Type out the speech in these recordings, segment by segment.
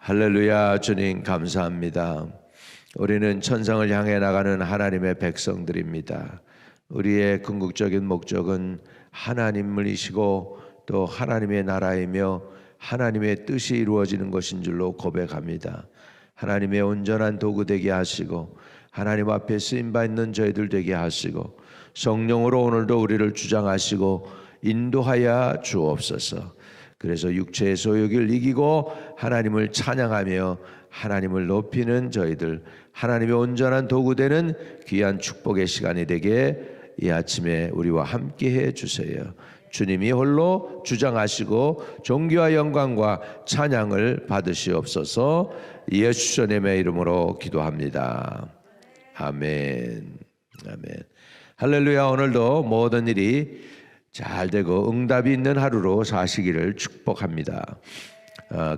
할렐루야. 주님 감사합니다. 우리는 천상을 향해 나가는 하나님의 백성들입니다. 우리의 궁극적인 목적은 하나님이시고 또 하나님의 나라이며 하나님의 뜻이 이루어지는 것인 줄로 고백합니다. 하나님의 온전한 도구 되게 하시고 하나님 앞에 쓰임받는 저희들 되게 하시고 성령으로 오늘도 우리를 주장하시고 인도하여 주옵소서. 그래서 육체의 소욕을 이기고 하나님을 찬양하며 하나님을 높이는 저희들, 하나님의 온전한 도구 되는 귀한 축복의 시간이 되게 이 아침에 우리와 함께 해 주세요. 주님이 홀로 주장하시고 존귀와 영광과 찬양을 받으시옵소서. 예수님의 이름으로 기도합니다. 아멘. 아멘. 할렐루야. 오늘도 모든 일이 잘 되고 응답이 있는 하루로 사시기를 축복합니다.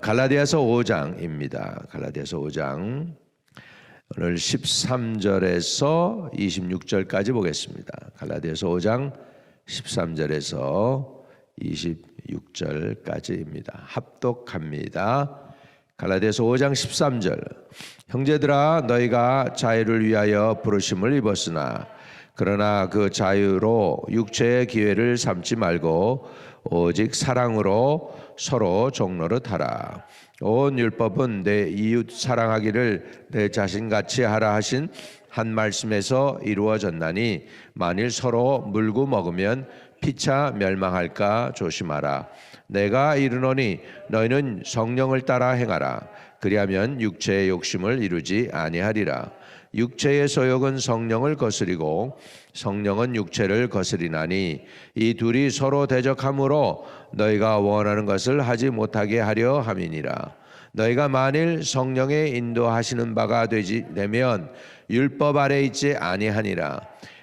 갈라디아서 5장입니다. 갈라디아서 5장 오늘 13절에서 26절까지 보겠습니다. 갈라디아서 5장 13절에서 26절까지입니다. 합독합니다. 갈라디아서 5장 13절. 형제들아, 너희가 자유를 위하여 부르심을 입었으나 그러나 그 자유로 육체의 기회를 삼지 말고 오직 사랑으로 서로 종노릇하라. 온 율법은 내 이웃 사랑하기를 내 자신같이 하라 하신 한 말씀에서 이루어졌나니 만일 서로 물고 먹으면 피차 멸망할까 조심하라. 내가 이르노니 너희는 성령을 따라 행하라. 그리하면 육체의 욕심을 이루지 아니하리라. 육체의 소욕은 성령을 거스리고 성령은 육체를 거스리나니 이 둘이 서로 대적하므로 너희가 원하는 것을 하지 못하게 하려 함이니라. 너희가 만일 성령의 인도하시는 바가 되면 율법 아래 있지 아니하니라.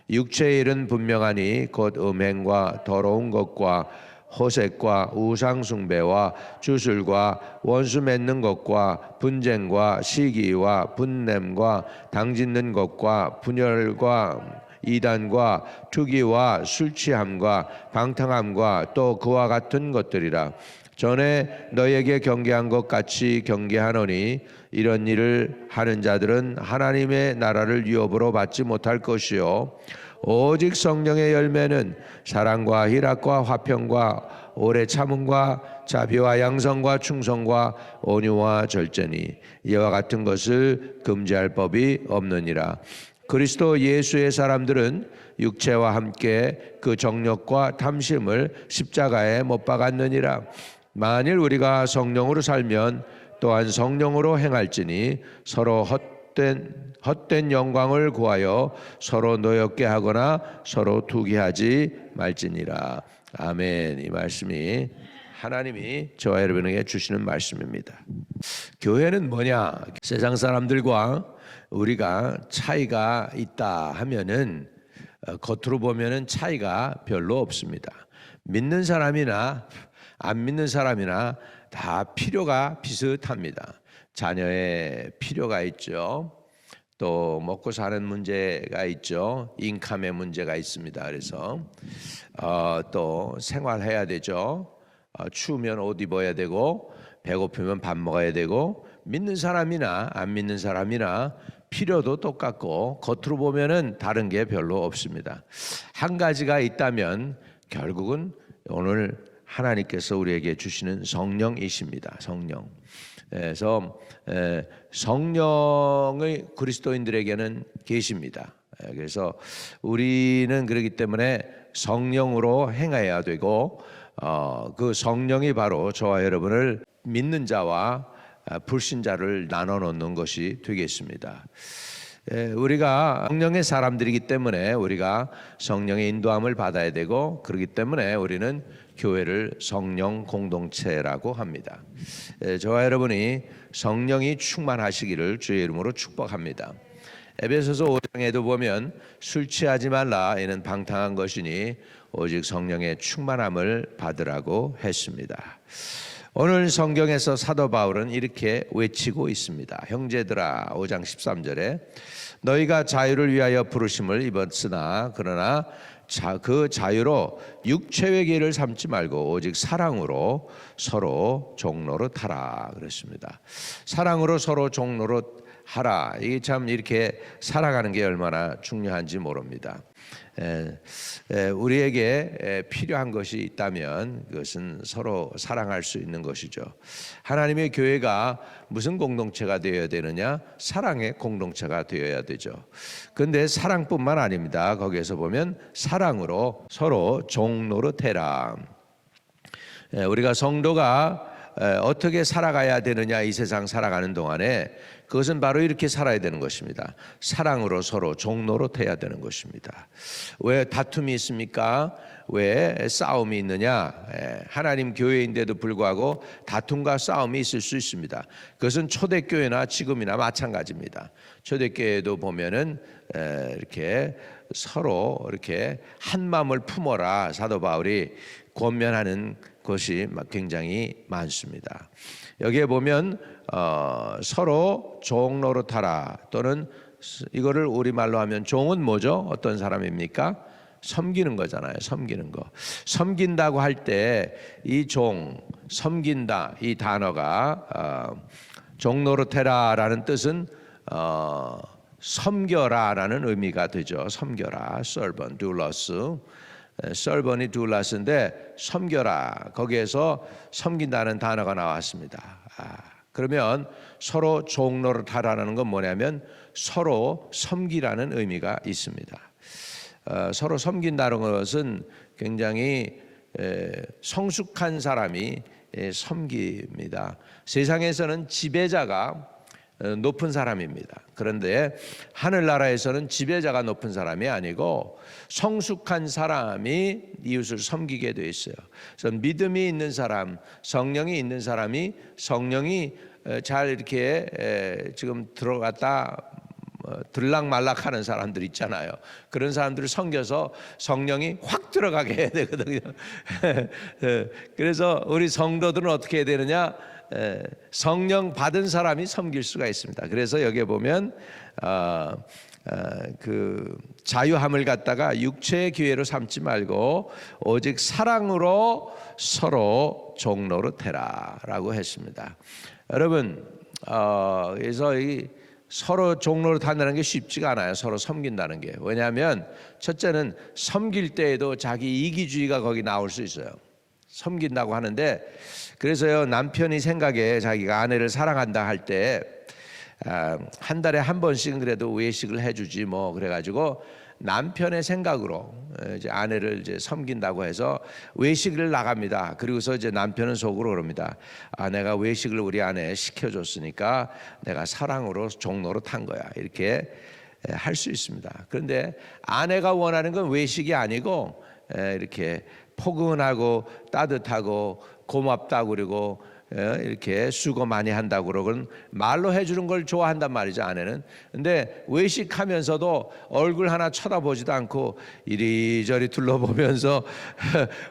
육체의 일은 분명하니 곧 음행과 더러운 것과 호색과 우상숭배와 주술과 원수 맺는 것과 분쟁과 시기와 분냄과 당짓는 것과 분열과 이단과 투기와 술취함과 방탕함과 또 그와 같은 것들이라. 전에 너희에게 경계한 것 같이 경계하노니 이런 일을 하는 자들은 하나님의 나라를 유업으로 받지 못할 것이요 오직 성령의 열매는 사랑과 희락과 화평과 오래 참음과 자비와 양성과 충성과 온유와 절제니 이와 같은 것을 금지할 법이 없느니라. 그리스도 예수의 사람들은 육체와 함께 그 정욕과 탐심을 십자가에 못 박았느니라. 만일 우리가 성령으로 살면 또한 성령으로 행할지니 서로 헛된 영광을 구하여 서로 노엽게 하거나 서로 투기하지 말지니라. 아멘. 이 말씀이 하나님이 저와 여러분에게 주시는 말씀입니다. 교회는 뭐냐? 세상 사람들과 우리가 차이가 있다 하면은 겉으로 보면은 차이가 별로 없습니다. 믿는 사람이나 안 믿는 사람이나 다 필요가 비슷합니다. 자녀의 필요가 있죠. 또 먹고 사는 문제가 있죠. 인컴의 문제가 있습니다. 그래서 또 생활해야 되죠. 추우면 옷 입어야 되고 배고프면 밥 먹어야 되고 믿는 사람이나 안 믿는 사람이나 필요도 똑같고 겉으로 보면은 다른 게 별로 없습니다. 한 가지가 있다면 결국은 오늘 하나님께서 우리에게 주시는 성령이십니다. 성령. 그래서 성령의 그리스도인들에게는 계십니다. 그래서 우리는 그렇기 때문에 성령으로 행해야 되고 그 성령이 바로 저와 여러분을 믿는 자와 불신자를 나눠 놓는 것이 되겠습니다. 우리가 성령의 사람들이기 때문에 우리가 성령의 인도함을 받아야 되고 그렇기 때문에 우리는 교회를 성령 공동체라고 합니다. 저와 여러분이 성령이 충만하시기를 주의 이름으로 축복합니다. 에베소서 5장에도 보면 술 취하지 말라 이는 방탕한 것이니 오직 성령의 충만함을 받으라고 했습니다. 오늘 성경에서 사도 바울은 이렇게 외치고 있습니다. 형제들아 5장 13절에 너희가 자유를 위하여 부르심을 입었으나 그러나 그 자유로 육체의 길을 삼지 말고 오직 사랑으로 서로 종노릇하라 그랬습니다. 사랑으로 서로 종노릇하라. 이게 참 이렇게 살아가는 게 얼마나 중요한지 모릅니다. 우리에게 필요한 것이 있다면 그것은 서로 사랑할 수 있는 것이죠. 하나님의 교회가 무슨 공동체가 되어야 되느냐? 사랑의 공동체가 되어야 되죠. 그런데 사랑뿐만 아닙니다. 거기에서 보면 사랑으로 서로 종노릇해라. 우리가 성도가 어떻게 살아가야 되느냐, 이 세상 살아가는 동안에 그것은 바로 이렇게 살아야 되는 것입니다. 사랑으로 서로 종노릇해야 되는 것입니다. 왜 다툼이 있습니까? 왜 싸움이 있느냐? 하나님 교회인데도 불구하고 다툼과 싸움이 있을 수 있습니다. 그것은 초대교회나 지금이나 마찬가지입니다. 초대교회도 보면은 이렇게 서로 이렇게 한 마음을 품어라 사도 바울이 권면하는 것이 굉장히 많습니다. 여기에 보면 서로 종노릇하라, 또는 이거를 우리말로 하면 종은 뭐죠? 어떤 사람입니까? 섬기는 거잖아요. 섬기는 거. 섬긴다고 할 때 이 종, 섬긴다 이 단어가 종노릇해라라는 뜻은 섬겨라라는 의미가 되죠. 섬겨라. servant, doulos. servant이 doulas인데 섬겨라. 거기에서 섬긴다는 단어가 나왔습니다. 그러면 서로 종노릇하라는 건 뭐냐면 서로 섬기라는 의미가 있습니다. 서로 섬긴다는 것은 굉장히 성숙한 사람이 섬깁니다. 세상에서는 지배자가 높은 사람입니다. 그런데 하늘나라에서는 지배자가 높은 사람이 아니고 성숙한 사람이 이웃을 섬기게 돼 있어요. 그래서 믿음이 있는 사람, 성령이 있는 사람이 성령이 잘 이렇게 지금 들어갔다 들락말락하는 사람들 있잖아요. 그런 사람들을 섬겨서 성령이 확 들어가게 해야 되거든요. 그래서 우리 성도들은 어떻게 해야 되느냐? 성령 받은 사람이 섬길 수가 있습니다. 그래서 여기에 보면 그 자유함을 갖다가 육체의 기회로 삼지 말고 오직 사랑으로 서로 종노릇해라라고 했습니다. 여러분, 그래서 이 서로 종노릇한다는 게 쉽지가 않아요. 서로 섬긴다는 게. 왜냐하면 첫째는 섬길 때에도 자기 이기주의가 거기 나올 수 있어요. 섬긴다고 하는데, 그래서요, 남편이 생각에 자기가 아내를 사랑한다 할 때 한 달에 한 번씩은 그래도 외식을 해주지 뭐, 그래가지고 남편의 생각으로 이제 아내를 이제 섬긴다고 해서 외식을 나갑니다. 그리고서 이제 남편은 속으로 그럽니다. 내가 외식을 우리 아내에 시켜줬으니까 내가 사랑으로 종노릇한 거야. 이렇게 할 수 있습니다. 그런데 아내가 원하는 건 외식이 아니고 이렇게 포근하고 따뜻하고 고맙다고 그러고 이렇게 수고 많이 한다고 그러고 말로 해주는 걸 좋아한단 말이죠, 아내는. 근데 외식하면서도 얼굴 하나 쳐다보지도 않고 이리저리 둘러보면서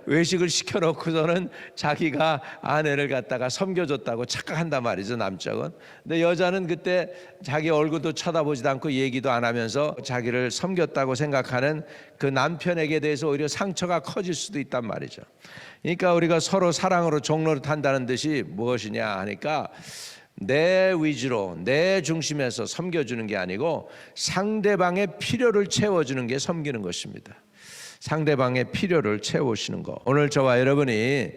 외식을 시켜놓고서는 자기가 아내를 갖다가 섬겨줬다고 착각한단 말이죠, 남쪽은. 근데 여자는 그때 자기 얼굴도 쳐다보지도 않고 얘기도 안 하면서 자기를 섬겼다고 생각하는 그 남편에게 대해서 오히려 상처가 커질 수도 있단 말이죠. 그러니까 우리가 서로 사랑으로 종노릇한다는 뜻이 무엇이냐 하니까 내 위주로 내 중심에서 섬겨주는 게 아니고 상대방의 필요를 채워주는 게 섬기는 것입니다. 상대방의 필요를 채우시는 거. 오늘 저와 여러분이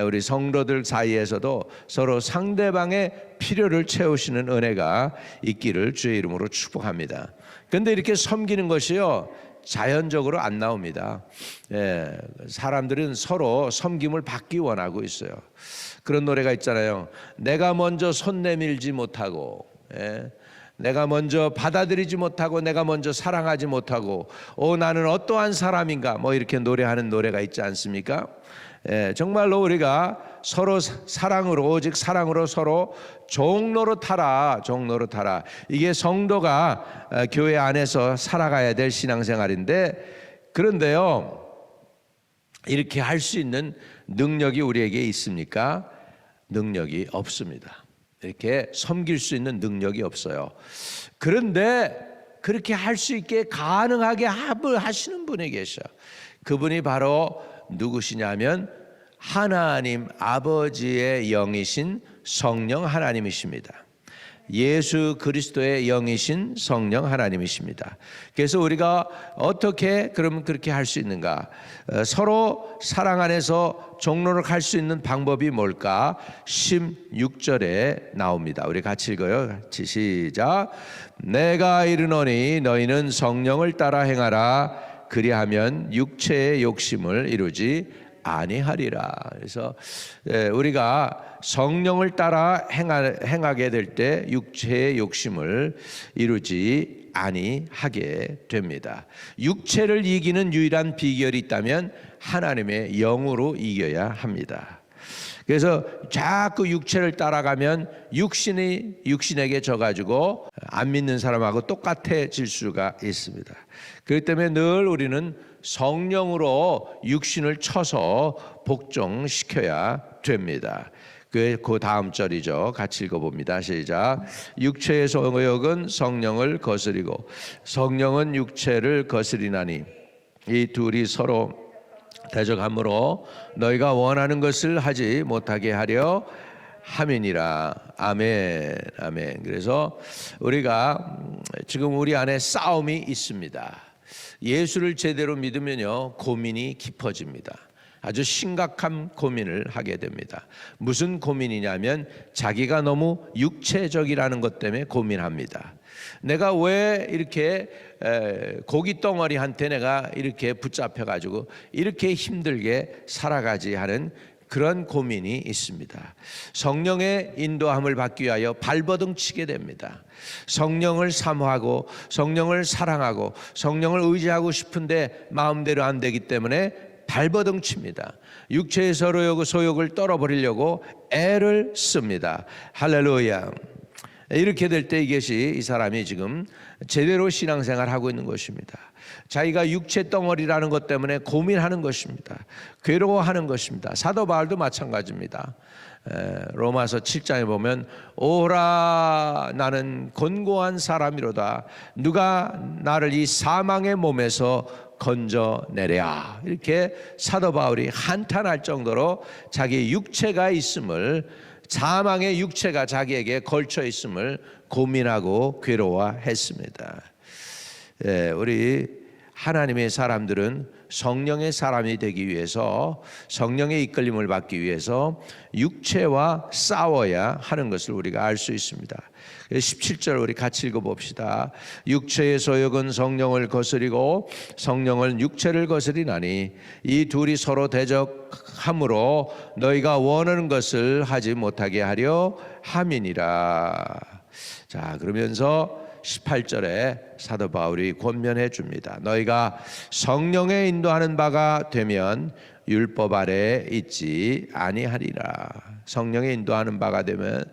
우리 성도들 사이에서도 서로 상대방의 필요를 채우시는 은혜가 있기를 주의 이름으로 축복합니다. 그런데 이렇게 섬기는 것이요, 자연적으로 안 나옵니다. 사람들은 서로 섬김을 받기 원하고 있어요. 그런 노래가 있잖아요. 내가 먼저 손 내밀지 못하고, 내가 먼저 받아들이지 못하고, 내가 먼저 사랑하지 못하고, 나는 어떠한 사람인가, 뭐 이렇게 노래하는 노래가 있지 않습니까? 정말로 우리가 서로 사랑으로, 오직 사랑으로 서로 종노릇하라, 종노릇하라. 이게 성도가 교회 안에서 살아가야 될 신앙생활인데, 그런데요, 이렇게 할 수 있는 능력이 우리에게 있습니까? 능력이 없습니다. 이렇게 섬길 수 있는 능력이 없어요. 그런데 그렇게 할 수 있게 가능하게 합을 하시는 분이 계셔. 그분이 바로 누구시냐면 하나님 아버지의 영이신 성령 하나님이십니다. 예수 그리스도의 영이신 성령 하나님이십니다. 그래서 우리가 어떻게 그러면 그렇게 할 수 있는가? 서로 사랑 안에서 종로를 갈 수 있는 방법이 뭘까? 16절에 나옵니다. 우리 같이 읽어요. 같이 시작. 내가 이르노니 너희는 성령을 따라 행하라. 그리하면 육체의 욕심을 이루지 아니하리라. 그래서 우리가 성령을 따라 행하게 될 때 육체의 욕심을 이루지 아니하게 됩니다. 육체를 이기는 유일한 비결이 있다면 하나님의 영으로 이겨야 합니다. 그래서 자꾸 육체를 따라가면 육신에게 져가지고 안 믿는 사람하고 똑같아질 수가 있습니다. 그렇기 때문에 늘 우리는 성령으로 육신을 쳐서 복종시켜야 됩니다. 그 다음 절이죠. 같이 읽어봅니다. 시작. 육체의 소욕은 성령을 거스리고 성령은 육체를 거스리나니 이 둘이 서로 대적함으로 너희가 원하는 것을 하지 못하게 하려 함이니라. 아멘. 아멘. 그래서 우리가 지금 우리 안에 싸움이 있습니다. 예수를 제대로 믿으면요, 고민이 깊어집니다. 아주 심각한 고민을 하게 됩니다. 무슨 고민이냐면 자기가 너무 육체적이라는 것 때문에 고민합니다. 내가 왜 이렇게 고기 덩어리한테 내가 이렇게 붙잡혀가지고 이렇게 힘들게 살아가지 하는 그런 고민이 있습니다. 성령의 인도함을 받기 위하여 발버둥 치게 됩니다. 성령을 사모하고 성령을 사랑하고 성령을 의지하고 싶은데 마음대로 안 되기 때문에 발버둥 칩니다. 육체의 소욕을 떨어버리려고 애를 씁니다. 할렐루야. 이렇게 될 때 이것이 이 사람이 지금 제대로 신앙생활을 하고 있는 것입니다. 자기가 육체 덩어리라는 것 때문에 고민하는 것입니다. 괴로워하는 것입니다. 사도 바울도 마찬가지입니다. 로마서 7장에 보면 오라 나는 곤고한 사람이로다 누가 나를 이 사망의 몸에서 건져내랴. 이렇게 사도 바울이 한탄할 정도로 자기 육체가 있음을, 사망의 육체가 자기에게 걸쳐 있음을 고민하고 괴로워했습니다. 우리 하나님의 사람들은 성령의 사람이 되기 위해서, 성령의 이끌림을 받기 위해서 육체와 싸워야 하는 것을 우리가 알 수 있습니다. 17절 우리 같이 읽어봅시다. 육체의 소욕은 성령을 거스리고 성령은 육체를 거스리나니 이 둘이 서로 대적함으로 너희가 원하는 것을 하지 못하게 하려 함이니라. 자, 그러면서 18절에 사도 바울이 권면해 줍니다. 너희가 성령의 인도하는 바가 되면 율법 아래 있지 아니하리라. 성령의 인도하는 바가 되면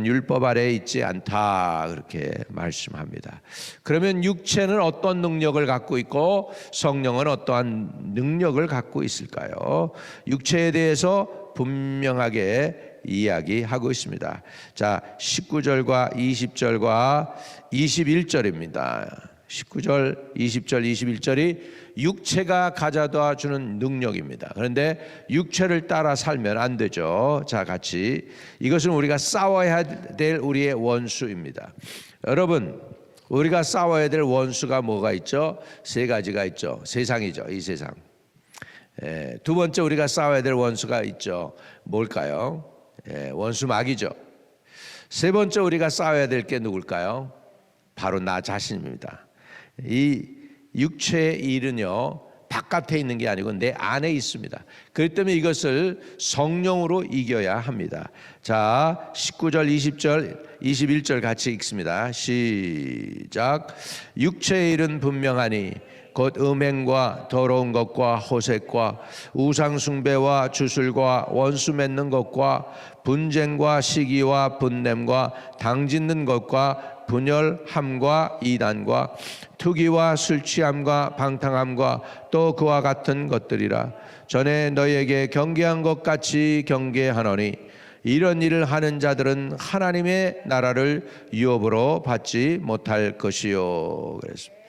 율법 아래 있지 않다, 그렇게 말씀합니다. 그러면 육체는 어떤 능력을 갖고 있고 성령은 어떠한 능력을 갖고 있을까요? 육체에 대해서 분명하게 이야기하고 있습니다. 자, 19절과 20절과 21절입니다. 19절, 20절, 21절이 육체가 가져다 주는 능력입니다. 그런데 육체를 따라 살면 안 되죠. 자, 같이 이것은 우리가 싸워야 될 우리의 원수입니다. 여러분, 우리가 싸워야 될 원수가 뭐가 있죠? 세 가지가 있죠. 세상이죠. 이 세상. 두 번째 우리가 싸워야 될 원수가 있죠. 뭘까요? 원수 마귀죠. 세 번째 우리가 싸워야 될 게 누굴까요? 바로 나 자신입니다. 이 육체의 일은요, 바깥에 있는 게 아니고 내 안에 있습니다. 그렇기 때문에 이것을 성령으로 이겨야 합니다. 자, 19절, 20절, 21절 같이 읽습니다. 시작. 육체의 일은 분명하니 곧 음행과 더러운 것과 호색과 우상숭배와 주술과 원수 맺는 것과 분쟁과 시기와 분냄과 당짓는 것과 분열함과 이단과 투기와 술취함과 방탕함과 또 그와 같은 것들이라. 전에 너희에게 경계한 것 같이 경계하노니 이런 일을 하는 자들은 하나님의 나라를 유업으로 받지 못할 것이요. 그랬습니다.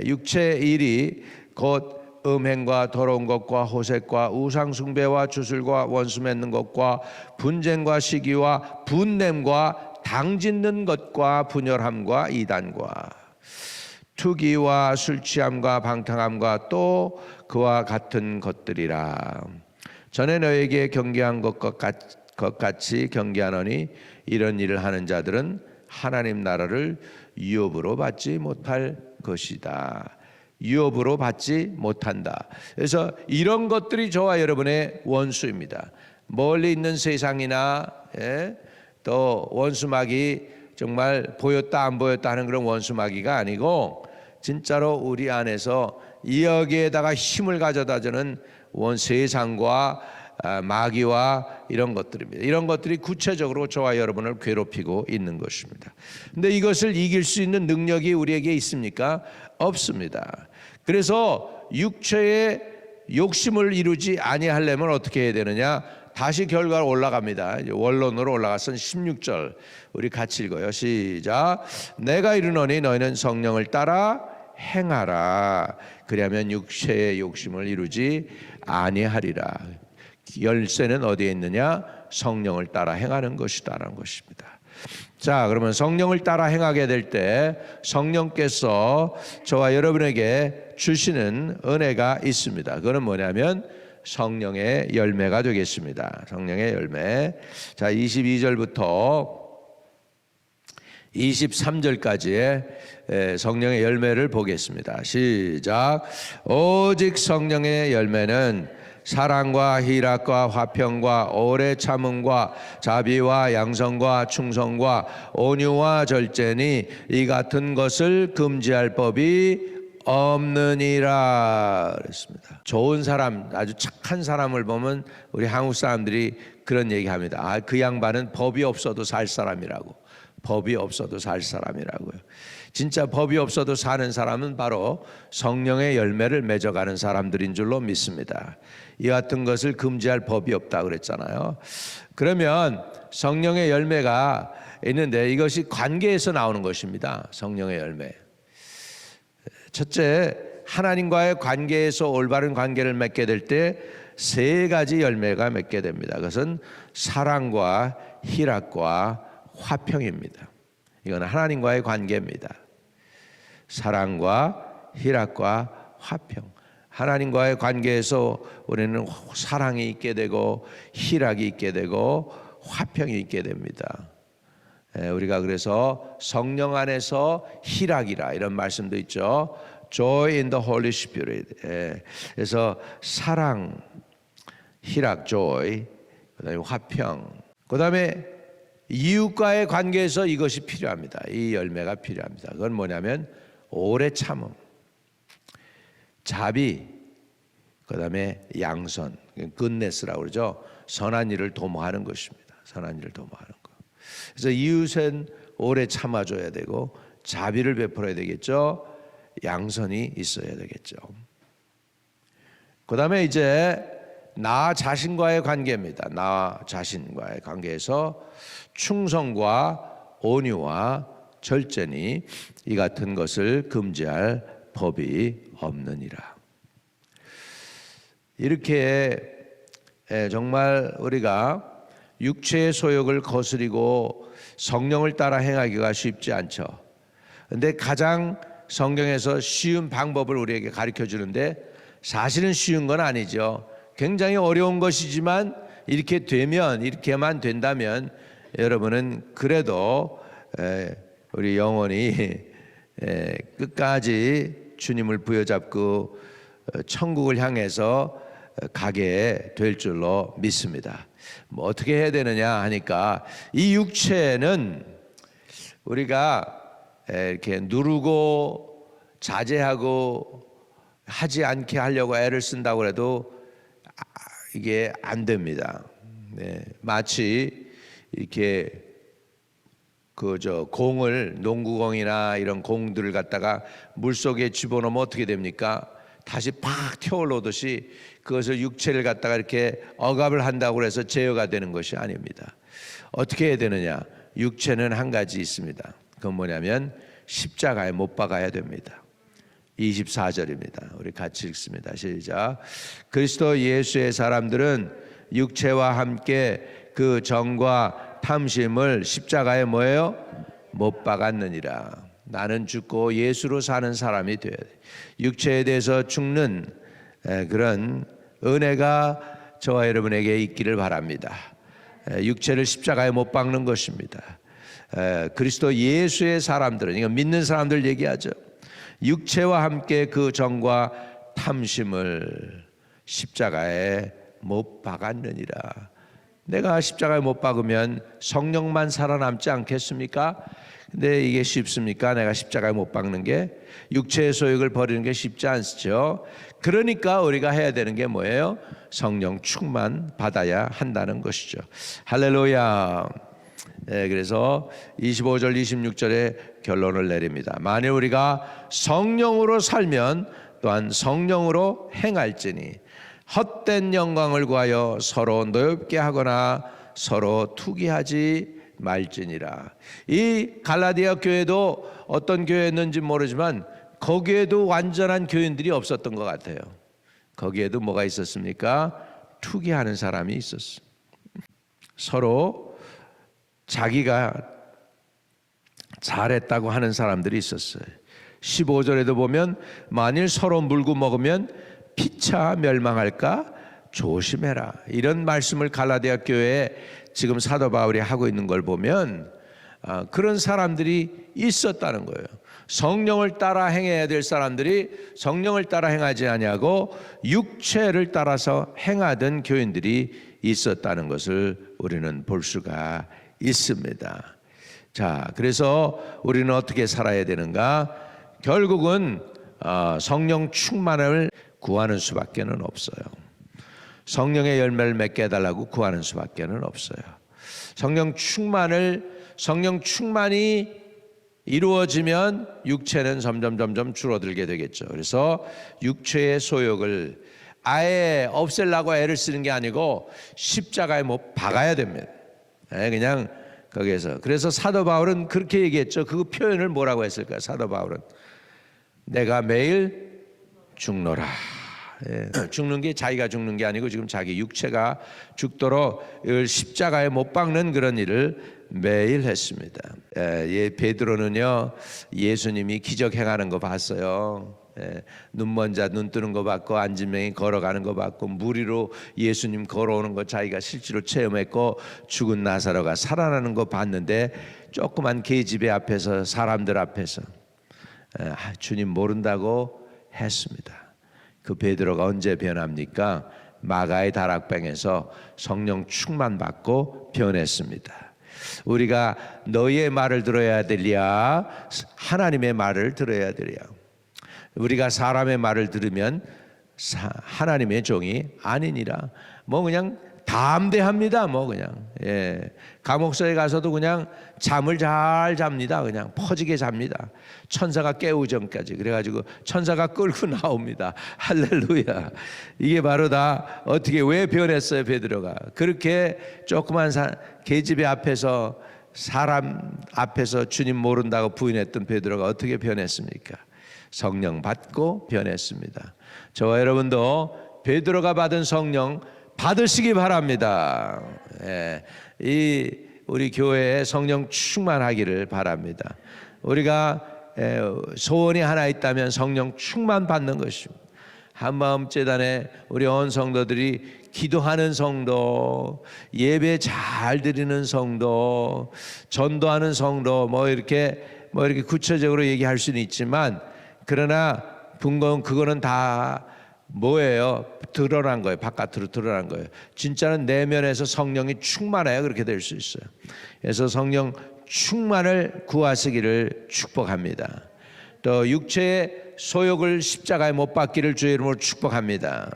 육체의 일이 곧 음행과 더러운 것과 호색과 우상 숭배와 주술과 원수 맺는 것과 분쟁과 시기와 분냄과 당짓는 것과 분열함과 이단과 투기와 술 취함과 방탕함과 또 그와 같은 것들이라. 전에 너에게 경계한 것 같이 경계하노니 이런 일을 하는 자들은 하나님 나라를 유업으로 받지 못할 것이다. 유업으로 받지 못한다. 그래서 이런 것들이 저와 여러분의 원수입니다. 멀리 있는 세상이나 또 원수마귀 정말 보였다 안 보였다 하는 그런 원수마귀가 아니고 진짜로 우리 안에서 여기에다가 힘을 가져다 주는 세상과 마귀와 이런 것들입니다. 이런 것들이 구체적으로 저와 여러분을 괴롭히고 있는 것입니다. 근데 이것을 이길 수 있는 능력이 우리에게 있습니까? 없습니다. 그래서 육체의 욕심을 이루지 아니하려면 어떻게 해야 되느냐? 다시 결과로 올라갑니다. 원론으로 올라가서 16절 우리 같이 읽어요. 시작. 내가 이르노니 너희는 성령을 따라 행하라. 그리하면 육체의 욕심을 이루지 아니하리라. 열쇠는 어디에 있느냐? 성령을 따라 행하는 것이다라는 것입니다. 자, 그러면 성령을 따라 행하게 될 때 성령께서 저와 여러분에게 주시는 은혜가 있습니다. 그건 뭐냐면 성령의 열매가 되겠습니다. 성령의 열매. 자, 22절부터 23절까지의 성령의 열매를 보겠습니다. 시작. 오직 성령의 열매는 사랑과 희락과 화평과 오래 참음과 자비와 양성과 충성과 온유와 절제니 이 같은 것을 금지할 법이 없느니라 그랬습니다. 좋은 사람, 아주 착한 사람을 보면 우리 한국 사람들이 그런 얘기합니다. 아, 그 양반은 법이 없어도 살 사람이라고. 법이 없어도 살 사람이라고요. 진짜 법이 없어도 사는 사람은 바로 성령의 열매를 맺어가는 사람들인 줄로 믿습니다. 이 같은 것을 금지할 법이 없다 그랬잖아요. 그러면 성령의 열매가 있는데 이것이 관계에서 나오는 것입니다. 성령의 열매. 첫째, 하나님과의 관계에서 올바른 관계를 맺게 될 때 세 가지 열매가 맺게 됩니다. 그것은 사랑과 희락과 화평입니다. 이건 하나님과의 관계입니다. 사랑과 희락과 화평. 하나님과의 관계에서 우리는 사랑이 있게 되고 희락이 있게 되고 화평이 있게 됩니다. 우리가 그래서 성령 안에서 희락이라 이런 말씀도 있죠. Joy in the Holy Spirit. 그래서 사랑, 희락, joy, 그다음에 화평, 그다음에 이웃과의 관계에서 이것이 필요합니다. 이 열매가 필요합니다. 그건 뭐냐면 오래 참음, 자비, 그다음에 양선, goodness라고 그러죠. 선한 일을 도모하는 것입니다. 선한 일을 도모하는 것. 그래서 이웃은 오래 참아줘야 되고 자비를 베풀어야 되겠죠. 양선이 있어야 되겠죠. 그다음에 이제 나 자신과의 관계입니다. 나 자신과의 관계에서 충성과 온유와 절제니 이 같은 것을 금지할 법이 없느니라. 이렇게 정말 우리가 육체의 소욕을 거스리고 성령을 따라 행하기가 쉽지 않죠. 그런데 가장 성경에서 쉬운 방법을 우리에게 가르쳐 주는데 사실은 쉬운 건 아니죠. 굉장히 어려운 것이지만 이렇게 되면, 이렇게만 된다면 여러분은 그래도 우리 영혼이 끝까지 주님을 부여잡고 천국을 향해서 가게 될 줄로 믿습니다. 뭐 어떻게 해야 되느냐 하니까 이 육체는 우리가 이렇게 누르고 자제하고 하지 않게 하려고 애를 쓴다고 해도 이게 안 됩니다. 마치 이렇게 공을, 농구공이나 이런 공들을 갖다가 물 속에 집어넣으면 어떻게 됩니까? 다시 팍 튀어올라오듯이 그것을 육체를 갖다가 이렇게 억압을 한다고 해서 제어가 되는 것이 아닙니다. 어떻게 해야 되느냐? 육체는 한 가지 있습니다. 그건 뭐냐면 십자가에 못 박아야 됩니다. 24절입니다. 우리 같이 읽습니다. 시작. 그리스도 예수의 사람들은 육체와 함께 그 정과 탐심을 십자가에 뭐예요? 못 박았느니라. 나는 죽고 예수로 사는 사람이 되어야 돼. 육체에 대해서 죽는 그런 은혜가 저와 여러분에게 있기를 바랍니다. 육체를 십자가에 못 박는 것입니다. 그리스도 예수의 사람들은, 이거 믿는 사람들 얘기하죠. 육체와 함께 그 정과 탐심을 십자가에 못 박았느니라. 내가 십자가에 못 박으면 성령만 살아남지 않겠습니까? 근데 이게 쉽습니까? 내가 십자가에 못 박는 게, 육체의 소욕을 버리는 게 쉽지 않죠. 그러니까 우리가 해야 되는 게 뭐예요? 성령 충만 받아야 한다는 것이죠. 할렐루야. 그래서 25절 26절에 결론을 내립니다. 만일 우리가 성령으로 살면 또한 성령으로 행할지니 헛된 영광을 구하여 서로 노엽게 하거나 서로 투기하지 말지니라. 이 갈라디아 교회도 어떤 교회였는지 모르지만 거기에도 완전한 교인들이 없었던 것 같아요. 거기에도 뭐가 있었습니까? 투기하는 사람이 있었어요. 서로 자기가 잘했다고 하는 사람들이 있었어요. 15절에도 보면 만일 서로 물고 먹으면 피차 멸망할까 조심해라. 이런 말씀을 갈라디아 교회에 지금 사도 바울이 하고 있는 걸 보면 그런 사람들이 있었다는 거예요. 성령을 따라 행해야 될 사람들이 성령을 따라 행하지 아니하고 육체를 따라서 행하던 교인들이 있었다는 것을 우리는 볼 수가 있습니다. 자, 그래서 우리는 어떻게 살아야 되는가? 결국은 성령 충만을 구하는 수밖에는 없어요. 성령의 열매를 맺게 해달라고 구하는 수밖에는 없어요. 성령 충만이 이루어지면 육체는 점점 줄어들게 되겠죠. 그래서 육체의 소욕을 아예 없애려고 애를 쓰는 게 아니고 십자가에 못 박아야 됩니다. 그냥 거기에서. 그래서 사도 바울은 그렇게 얘기했죠. 그 표현을 뭐라고 했을까요? 사도 바울은 내가 매일 죽노라. 죽는 게 자기가 죽는 게 아니고 지금 자기 육체가 죽도록 십자가에 못 박는 그런 일을 매일 했습니다. 베드로는요, 예수님이 기적 행하는 거 봤어요. 눈먼 자 눈 뜨는 거 봤고, 앉은 명이 걸어가는 거 봤고, 물 위로 예수님 걸어오는 거 자기가 실제로 체험했고, 죽은 나사로가 살아나는 거 봤는데 조그만 계집애 앞에서, 사람들 앞에서 주님 모른다고 했습니다. 그 베드로가 언제 변합니까? 마가의 다락방에서 성령 충만 받고 변했습니다. 우리가 너희의 말을 들어야 되랴, 하나님의 말을 들어야 되랴. 우리가 사람의 말을 들으면 하나님의 종이 아니니라. 뭐 그냥 담대합니다. 뭐 그냥 감옥소에 가서도 그냥 잠을 잘 잡니다. 그냥 퍼지게 잡니다. 천사가 깨우기 전까지. 그래가지고 천사가 끌고 나옵니다. 할렐루야. 이게 바로 다 어떻게 왜 변했어요? 베드로가 그렇게 조그만 계집애 앞에서, 사람 앞에서 주님 모른다고 부인했던 베드로가 어떻게 변했습니까? 성령 받고 변했습니다. 저와 여러분도 베드로가 받은 성령 받으시기 바랍니다. 우리 교회에 성령 충만하기를 바랍니다. 우리가 소원이 하나 있다면 성령 충만 받는 것입니다. 한마음재단에 우리 온 성도들이 기도하는 성도, 예배 잘 드리는 성도, 전도하는 성도, 뭐 이렇게 구체적으로 얘기할 수는 있지만, 그러나 그거는 다 뭐예요? 드러난 거예요. 바깥으로 드러난 거예요. 진짜는 내면에서 성령이 충만해야 그렇게 될 수 있어요. 그래서 성령 충만을 구하시기를 축복합니다. 또 육체의 소욕을 십자가에 못 박기를 주의 이름으로 축복합니다.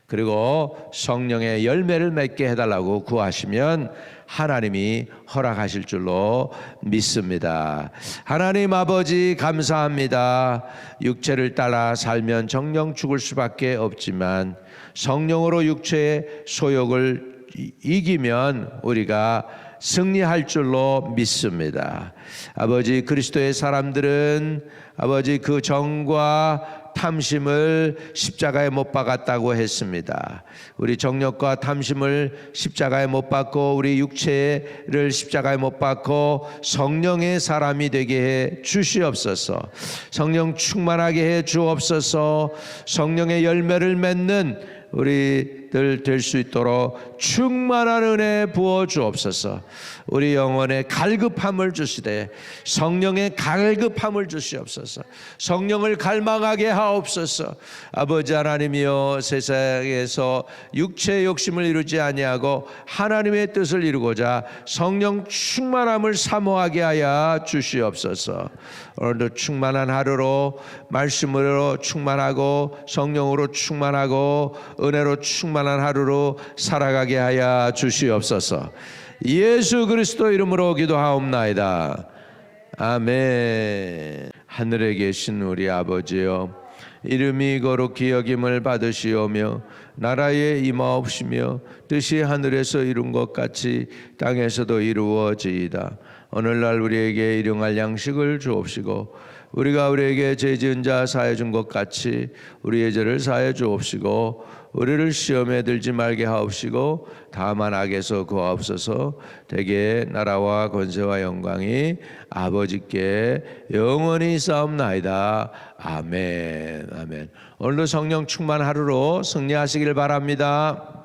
그리고 성령의 열매를 맺게 해달라고 구하시면 하나님이 허락하실 줄로 믿습니다. 하나님 아버지 감사합니다. 육체를 따라 살면 정령 죽을 수밖에 없지만 성령으로 육체의 소욕을 이기면 우리가 승리할 줄로 믿습니다. 아버지, 그리스도의 사람들은 아버지 그 정과 탐심을 십자가에 못 박았다고 했습니다. 우리 정욕과 탐심을 십자가에 못 박고 우리 육체를 십자가에 못 박고 성령의 사람이 되게 해 주시옵소서. 성령 충만하게 해 주옵소서. 성령의 열매를 맺는 우리들 될 수 있도록 충만한 은혜 부어 주옵소서. 우리 영혼에 갈급함을 주시되 성령의 갈급함을 주시옵소서. 성령을 갈망하게 하옵소서. 아버지 하나님이여, 세상에서 육체의 욕심을 이루지 아니하고 하나님의 뜻을 이루고자 성령 충만함을 사모하게 하여 주시옵소서. 오늘도 충만한 하루로 말씀으로 충만하고 성령으로 충만하고 은혜로 충만한 하루로 살아가게 하여 주시옵소서. 예수 그리스도 이름으로 기도하옵나이다. 아멘. 하늘에 계신 우리 아버지여, 이름이 거룩히 여김을 받으시오며 나라에 임하옵시며 뜻이 하늘에서 이룬 것 같이 땅에서도 이루어지이다. 오늘날 우리에게 일용할 양식을 주옵시고 우리가 우리에게 죄 지은 자 사해 준 것 같이 우리의 죄를 사해 주옵시고 우리를 시험에 들지 말게 하옵시고 다만 악에서 구하옵소서. 대개 나라와 권세와 영광이 아버지께 영원히 있사옵나이다. 아멘. 아멘. 오늘도 성령 충만 하루로 승리하시길 바랍니다.